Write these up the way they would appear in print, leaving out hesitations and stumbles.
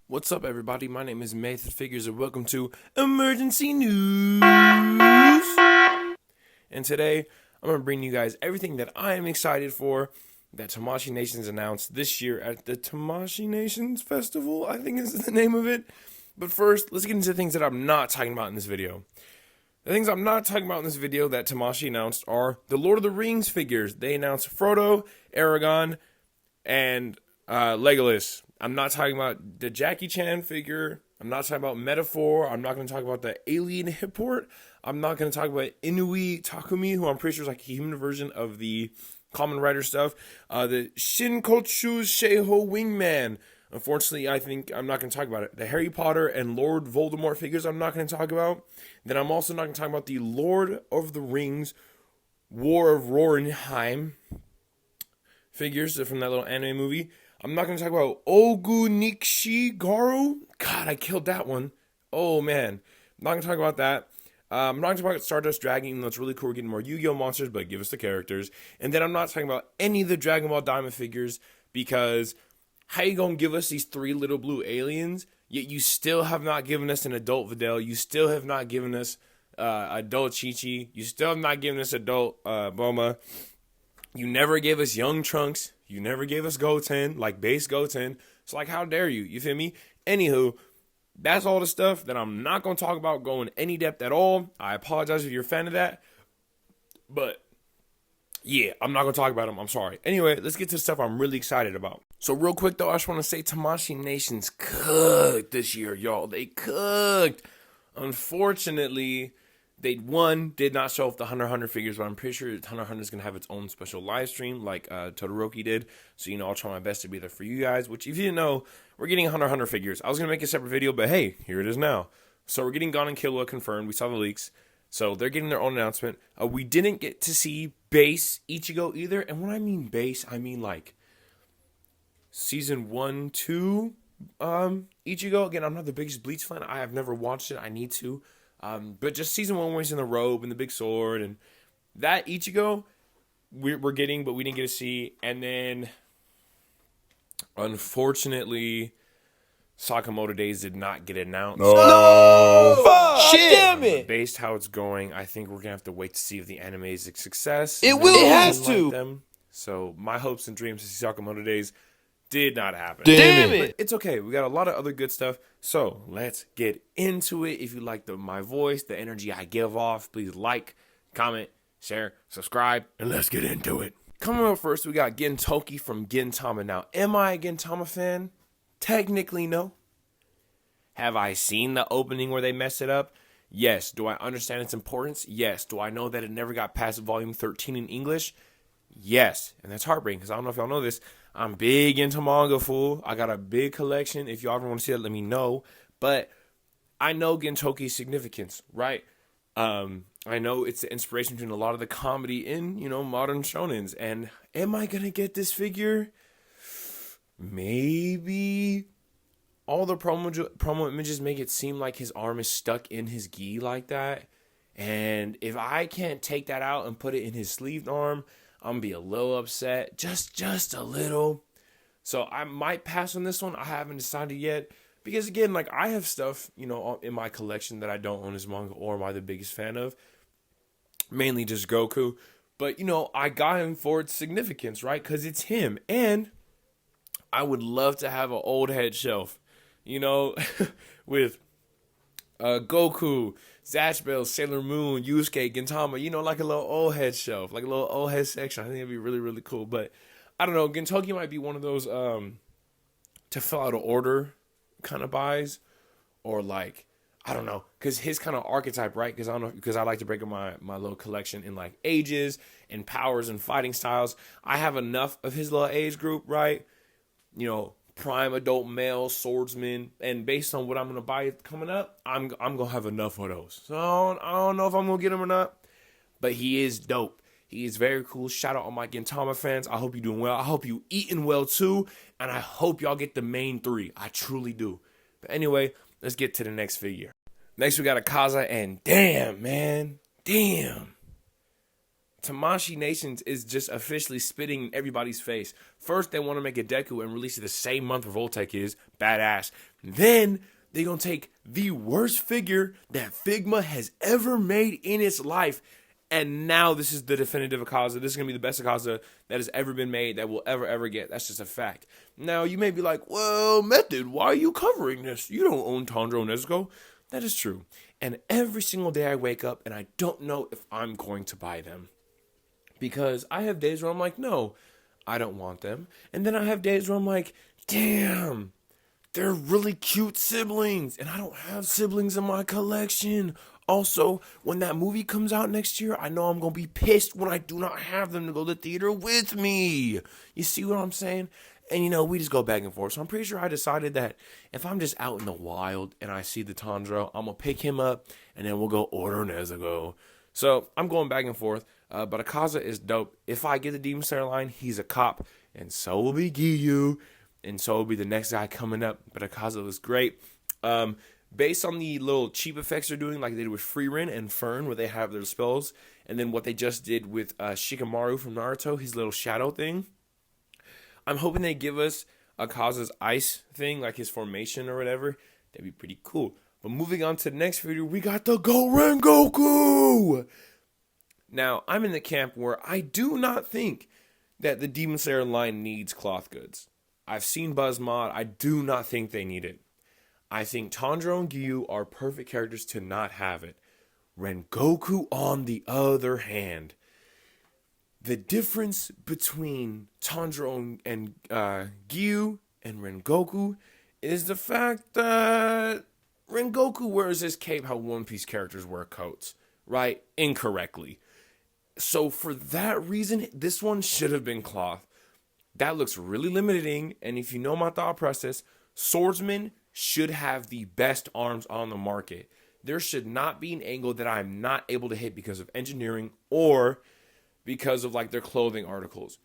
What's up, everybody? My name is Method Figures, and welcome to Emergency News. And today, I'm going to bring you guys everything that I am excited for that TAMASHII Nations announced this year at the TAMASHII Nations Festival, I think is the name of it. But first, let's get into things that I'm not talking about in this video. The things I'm not talking about in this video that TAMASHII announced are the Lord of the Rings figures. They announced Frodo, Aragorn, and Legolas. I'm not talking about the Jackie Chan figure. I'm not talking about Metaphor. I'm not going to talk about the alien Hipport. I'm not going to talk about Inui Takumi, who I'm pretty sure is like a human version of the Kamen Rider stuff. The Shinkochu Sheiho Wingman. Unfortunately, I think I'm not going to talk about it. The Harry Potter and Lord Voldemort figures I'm not going to talk about. Then I'm also not going to talk about the Lord of the Rings War of Rohirrim figures from that little anime movie. I'm not going to talk about Ogu Nikshigaru. God, I killed that one. Oh, man. I'm not going to talk about that. I'm not going to talk about Stardust Dragon, even though it's really cool. We're getting more Yu-Gi-Oh! Monsters, but give us the characters. And then I'm not talking about any of the Dragon Ball Diamond figures, because how you going to give us these 3 little blue aliens, yet you still have not given us an adult Videl. You still have not given us adult Chi-Chi. You still have not given us adult Bulma. You never gave us young Trunks. You never gave us Goten, like base Goten. It's like, how dare you? You feel me? Anywho, that's all the stuff that I'm not going to talk about going any depth at all. I apologize if you're a fan of that. But, yeah, I'm not going to talk about them. I'm sorry. Anyway, let's get to the stuff I'm really excited about. So real quick, though, I just want to say TAMASHII Nations cooked this year, y'all. They cooked. Unfortunately, they did not show off the Hunter x Hunter figures, but I'm pretty sure Hunter x Hunter is going to have its own special live stream like Todoroki did. So, I'll try my best to be there for you guys, which if you didn't know, we're getting Hunter x Hunter figures. I was going to make a separate video, but hey, here it is now. So we're getting Gon and Killua confirmed. We saw the leaks. So they're getting their own announcement. We didn't get to see base Ichigo either. And when I mean base, I mean like season 1, 2 Ichigo. Again, I'm not the biggest Bleach fan. I have never watched it. I need to. But just season 1 where he's in the robe and the big sword, and that Ichigo we're getting, but we didn't get to see. And then, unfortunately, Sakamoto Days did not get announced. No! Fuck! Shit! Damn it! Based how it's going, I think we're gonna have to wait to see if the anime is a success. It will. It has to. Them. So my hopes and dreams to see Sakamoto Days did not happen. Damn it. But it's okay. We got a lot of other good stuff. So let's get into it. If you like my voice, the energy I give off, please like, comment, share, subscribe, and let's get into it. Coming up first, we got Gintoki from Gintama. Now, am I a Gintama fan? Technically, no. Have I seen the opening where they mess it up? Yes. Do I understand its importance? Yes. Do I know that it never got past volume 13 in English? Yes. And that's heartbreaking, because I don't know if y'all know this. I'm big into manga, fool. I got a big collection. If y'all ever want to see that, let me know. But I know Gintoki's significance, right? I know it's the inspiration between a lot of the comedy in, modern shonens. And am I going to get this figure? Maybe. All the promo images make it seem like his arm is stuck in his gi like that. And if I can't take that out and put it in his sleeved arm, I'm going to be a little upset. Just a little. So I might pass on this one. I haven't decided yet. Because again, like I have stuff, in my collection that I don't own as manga or am I the biggest fan of. Mainly just Goku. But, I got him for its significance, right? Because it's him. And I would love to have an old head shelf, with Goku, Zatch Bell, Sailor Moon, Yusuke, Gintama, like a little old head shelf, like a little old head section. I think it'd be really, really cool. But I don't know, Gintoki might be one of those to fill out an order kind of buys, or like, I don't know, because his kind of archetype, right? Because I don't know, because I like to break up my little collection in like ages and powers and fighting styles. I have enough of his little age group, right? Prime adult male swordsman, and based on what I'm gonna buy coming up, I'm gonna have enough of those. So I don't know if I'm gonna get him or not, but he is dope. He is very cool. Shout out all my Gintama fans. I hope you're doing well. I hope you eating well too, and I hope y'all get the main 3. I truly do. But anyway, let's get to the next figure. Next we got Akaza, and damn, man, damn. TAMASHII Nations is just officially spitting in everybody's face. First, they want to make a Deku and release it the same month Revoltech is. Badass. Then they're going to take the worst figure that Figma has ever made in its life. And now this is the definitive Akaza. This is going to be the best Akaza that has ever been made, that we'll ever get. That's just a fact. Now, you may be like, well, Method, why are you covering this? You don't own Tanjiro Nezuko. That is true. And every single day I wake up and I don't know if I'm going to buy them. Because I have days where I'm like, no, I don't want them. And then I have days where I'm like, damn, they're really cute siblings. And I don't have siblings in my collection. Also, when that movie comes out next year, I know I'm going to be pissed when I do not have them to go to the theater with me. You see what I'm saying? And, we just go back and forth. So I'm pretty sure I decided that if I'm just out in the wild and I see the Tanjiro, I'm going to pick him up and then we'll go order Nezuko. So I'm going back and forth. But Akaza is dope. If I get the Demon Slayer line, he's a cop. And so will be Giyu. And so will be the next guy coming up. But Akaza was great. Based on the little cheap effects they're doing, like they did with Frieren and Fern, where they have their spells. And then what they just did with Shikamaru from Naruto, his little shadow thing. I'm hoping they give us Akaza's ice thing, like his formation or whatever. That'd be pretty cool. But moving on to the next video, we got the Goren Goku! Now, I'm in the camp where I do not think that the Demon Slayer line needs cloth goods. I've seen Buzz Mod. I do not think they need it. I think Tanjiro and Giyu are perfect characters to not have it. Rengoku, on the other hand, the difference between Tanjiro and Giyu and Rengoku is the fact that Rengoku wears his cape how One Piece characters wear coats, right? Incorrectly. So for that reason, this one should have been cloth. That looks really limiting, and if you know my thought process, swordsmen should have the best arms on the market. There should not be an angle that I'm not able to hit because of engineering or because of their clothing articles.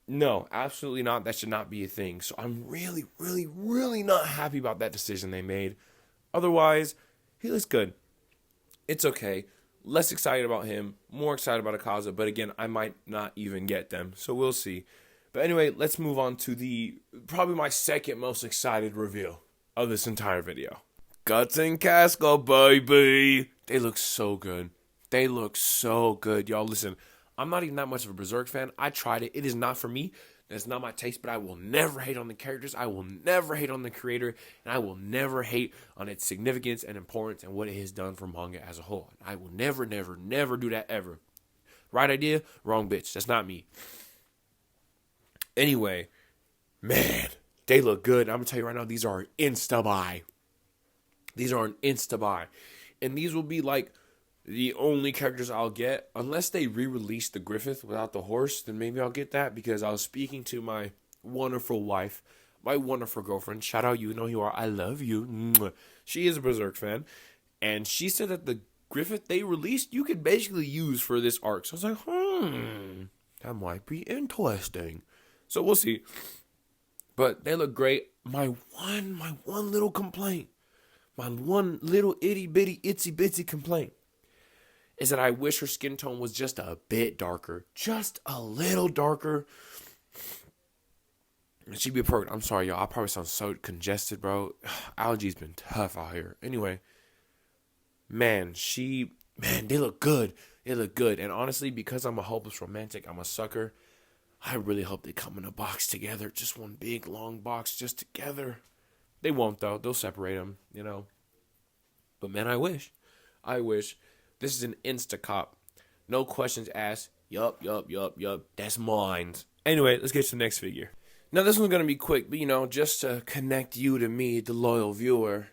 No, absolutely not. That should not be a thing. So I'm really, really, really not happy about that decision they made. Otherwise, he looks good. It's okay. Less excited about him, more excited about Akaza, but again, I might not even get them, so we'll see. But anyway, let's move on to probably my second most excited reveal of this entire video. Guts and Casca, baby! They look so good. They look so good. Y'all, listen, I'm not even that much of a Berserk fan. I tried it. It is not for me. That's not my taste, but I will never hate on the characters. I will never hate on the creator, and I will never hate on its significance and importance and what it has done for manga as a whole. I will never, never, never do that ever. Right idea, wrong bitch. That's not me. Anyway, man, they look good. I'm going to tell you right now, these are an insta-buy. These are an insta-buy. And these will be the only characters I'll get, unless they re-release the Griffith without the horse, then maybe I'll get that, because I was speaking to my wonderful wife, my wonderful girlfriend, shout out, you know who you are, I love you, she is a Berserk fan, and she said that the Griffith they released, you could basically use for this arc, so I was like, that might be interesting, so we'll see, but they look great. My one little complaint, my one little itty bitty itsy bitsy complaint, is that I wish her skin tone was just a bit darker. Just a little darker. And she'd be perfect. I'm sorry, y'all. I probably sound so congested, bro. Allergies been tough out here. Anyway. Man, they look good. They look good. And honestly, because I'm a hopeless romantic, I'm a sucker, I really hope they come in a box together. Just one big, long box just together. They won't, though. They'll separate them, But man, I wish. This is an insta-cop. No questions asked. Yup. That's mine. Anyway, let's get to the next figure. Now, this one's going to be quick, but, just to connect you to me, the loyal viewer,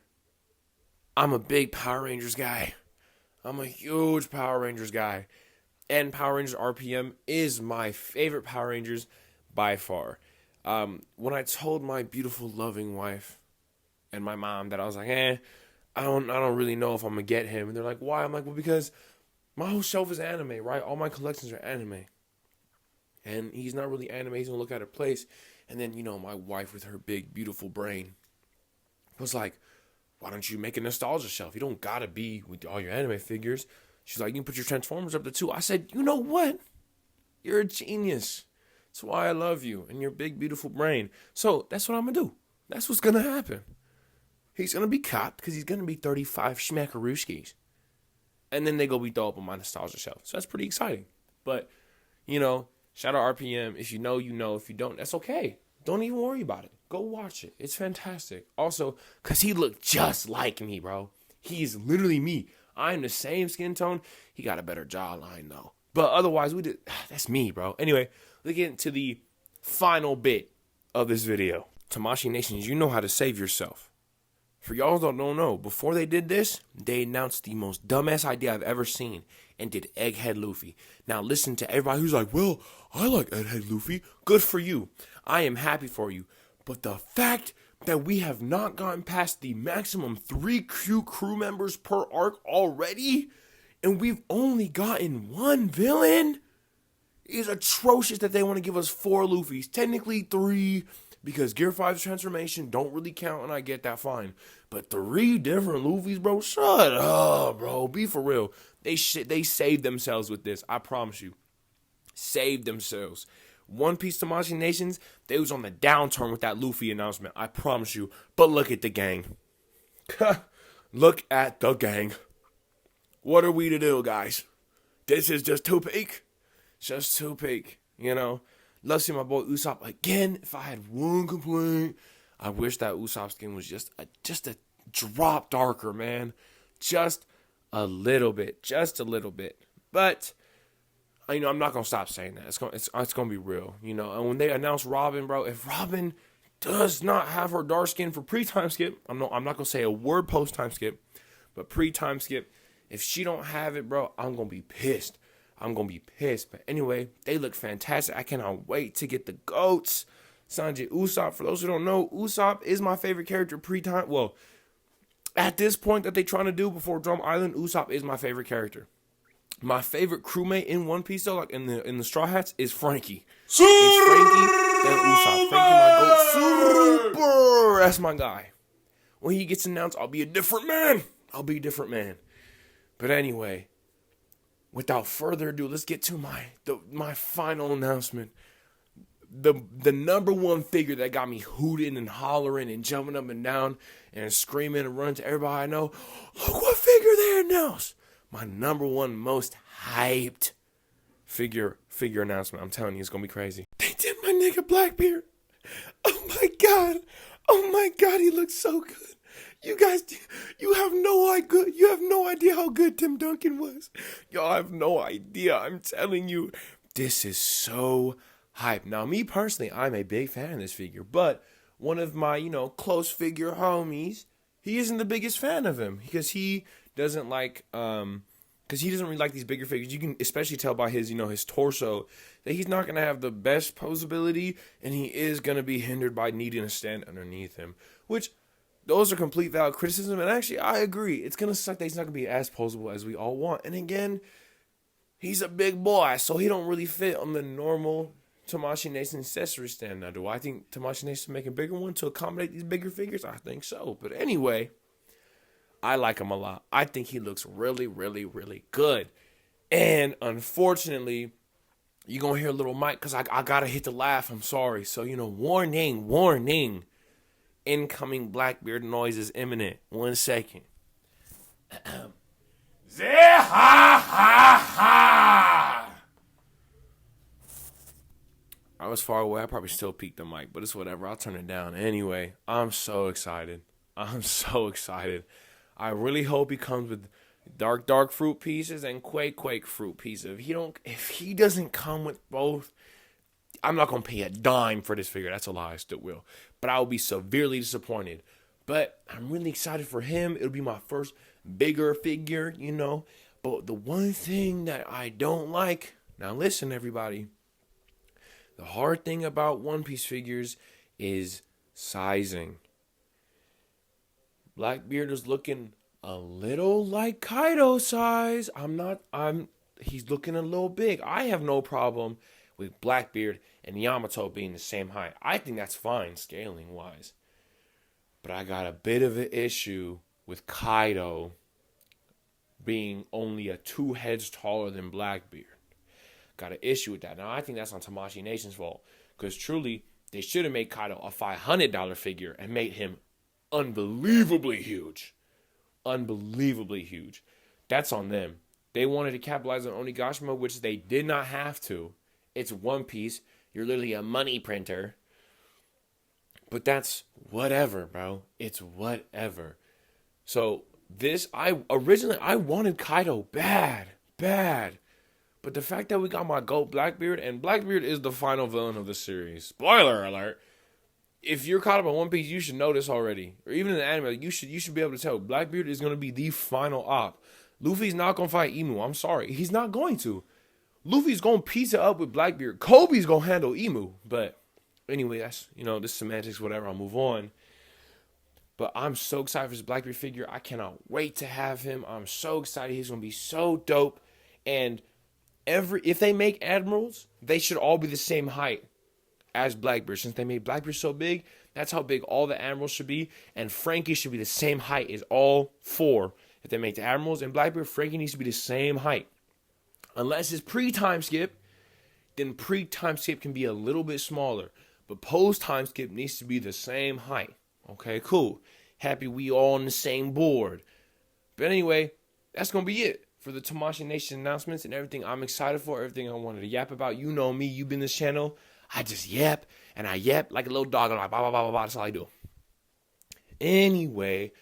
I'm a big Power Rangers guy. I'm a huge Power Rangers guy. And Power Rangers RPM is my favorite Power Rangers by far. When I told my beautiful, loving wife and my mom that I was like, I don't really know if I'm going to get him. And they're like, why? I'm like, well, because my whole shelf is anime, right? All my collections are anime. And he's not really anime. He's going to look at a place. And then, my wife with her big, beautiful brain was like, why don't you make a nostalgia shelf? You don't got to be with all your anime figures. She's like, you can put your Transformers up there too. I said, you know what? You're a genius. That's why I love you and your big, beautiful brain. So that's what I'm going to do. That's what's going to happen. he's going to be copped because he's going to be 35 schmackarooskies. And then they go be throw up on my nostalgia shelf. So that's pretty exciting. But, shout out RPM. If you know, you know. If you don't, that's okay. Don't even worry about it. Go watch it. It's fantastic. Also, because he looked just like me, bro. He's literally me. I'm the same skin tone. He got a better jawline, though. But otherwise, that's me, bro. Anyway, let's get into the final bit of this video. Tamashii Nations, you know how to save yourself. For y'all that don't know, before they did this, they announced the most dumbass idea I've ever seen and did Egghead Luffy. Now listen to everybody who's like, well, I like Egghead Luffy. Good for you. I am happy for you. But the fact that we have not gotten past the maximum 3 crew members per arc already, and we've only gotten 1 villain, is atrocious that they want to give us 4 Luffys. Technically 3, because Gear 5's transformation don't really count, and I get that, fine. But 3 different Luffys, bro? Shut up, bro. Be for real. They saved themselves with this. I promise you. Saved themselves. One Piece Tamashii Nations, they was on the downturn with that Luffy announcement. I promise you. But look at the gang. Look at the gang. What are we to do, guys? This is just too peak. Just too peak, Love to see my boy Usopp again. If I had one complaint, I wish that Usopp skin was just a drop darker, man. Just a little bit. But I'm not gonna stop saying that. It's gonna be real, And when they announce Robin, bro, if Robin does not have her dark skin for pre-time skip, I'm not gonna say a word post-time skip, but pre-time skip, if she don't have it, bro, I'm gonna be pissed. But anyway, they look fantastic. I cannot wait to get the goats. Sanjay Usopp. For those who don't know, Usopp is my favorite character pre-time. Well, at this point that they trying to do before Drum Island, Usopp is my favorite character. My favorite crewmate in One Piece, though, like in the Straw Hats, is Frankie. It's Frankie, then Usopp. Frankie, my goat. Super! That's my guy. When he gets announced, I'll be a different man. But anyway, without further ado, let's get to my final announcement. The number one figure that got me hooting and hollering and jumping up and down and screaming and running to everybody I know. Look what figure they announced. My number one most hyped figure announcement. I'm telling you, it's going to be crazy. They did my nigga Blackbeard. Oh my God, he looks so good. You guys, you have no idea how good Tim Duncan was. Y'all have no idea. I'm telling you, this is so hype. Now, me personally, I'm a big fan of this figure, but one of my, close figure homies, he isn't the biggest fan of him because he doesn't like, because he doesn't really like these bigger figures. You can especially tell by his, his torso that he's not going to have the best posability, and he is going to be hindered by needing to stand underneath him, which those are complete valid criticism, and actually, I agree. It's going to suck that he's not going to be as posable as we all want, and again, he's a big boy, so he don't really fit on the normal Tamashii Nations accessory stand. Now, do I think Tamashii Nations make a bigger one to accommodate these bigger figures? I think so. But anyway, I like him a lot. I think he looks really, really, really good. And unfortunately, you're going to hear a little mic because I got to hit the laugh. I'm sorry. So, warning. Incoming Blackbeard noise is imminent. 1 second. I was far away. I probably still peaked the mic, but it's whatever. I'll turn it down. Anyway, I'm so excited. I really hope he comes with dark fruit pieces and quake fruit pieces. If he doesn't come with both, I'm not going to pay a dime for this figure. That's a lie. I still will. But I will be severely disappointed. But I'm really excited for him. It'll be my first bigger figure, But the one thing that I don't like, now listen, everybody. The hard thing about One Piece figures is sizing. Blackbeard is looking a little like Kaido size. He's looking a little big. I have no problem with Blackbeard and Yamato being the same height. I think that's fine scaling wise. But I got a bit of an issue with Kaido being only 2 heads taller than Blackbeard. Got an issue with that. Now, I think that's on Tamashii Nation's fault. Because truly, they should have made Kaido a $500 figure and made him unbelievably huge. Unbelievably huge. That's on them. They wanted to capitalize on Onigashima, which they did not have to. It's One Piece. You're literally a money printer. But that's whatever, bro. It's whatever. So I wanted Kaido bad. But the fact that we got my GOAT Blackbeard, and Blackbeard is the final villain of the series. Spoiler alert. If you're caught up on One Piece, you should know this already. Or even in the anime, you should be able to tell. Blackbeard is going to be the final op. Luffy's not going to fight Emu. I'm sorry. He's not going to. Luffy's going to piece it up with Blackbeard. Kobe's going to handle Emu. But anyway, that's, this semantics, whatever. I'll move on. But I'm so excited for this Blackbeard figure. I cannot wait to have him. I'm so excited. He's going to be so dope. And if they make admirals, they should all be the same height as Blackbeard. Since they made Blackbeard so big, that's how big all the admirals should be. And Frankie should be the same height as all four. If they make the admirals and Blackbeard, Frankie needs to be the same height. Unless it's pre-time skip, then pre-time skip can be a little bit smaller. But post-time skip needs to be the same height. Okay, cool. Happy we all on the same board. But anyway, that's going to be it for the TAMASHII Nation announcements and everything I'm excited for, everything I wanted to yap about. You know me, you've been this channel. I just yap, and I yap like a little dog. I'm like, blah, blah, blah, blah, blah. That's all I do. Anyway,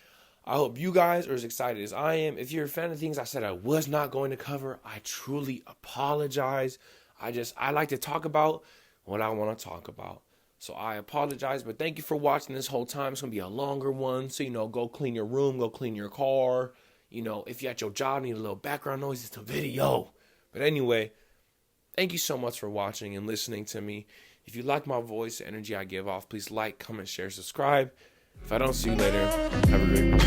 I hope you guys are as excited as I am. If you're a fan of things I said I was not going to cover, I truly apologize. I like to talk about what I want to talk about. So I apologize, but thank you for watching this whole time. It's going to be a longer one. So, go clean your room, go clean your car. If you're at your job, need a little background noise, it's a video. But anyway, thank you so much for watching and listening to me. If you like my voice, the energy I give off, please like, comment, share, subscribe. If I don't see you later, have a great one.